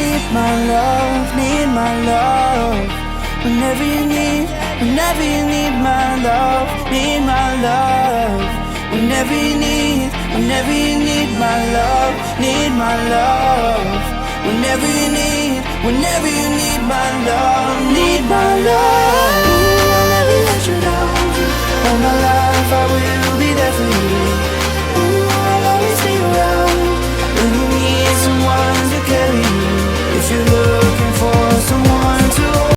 need my love, need my love. Whenever you need my love, need my love. Whenever you need my love, need my love. Whenever you need my love, need my love. Ooh, I'll never let you down. All my life I will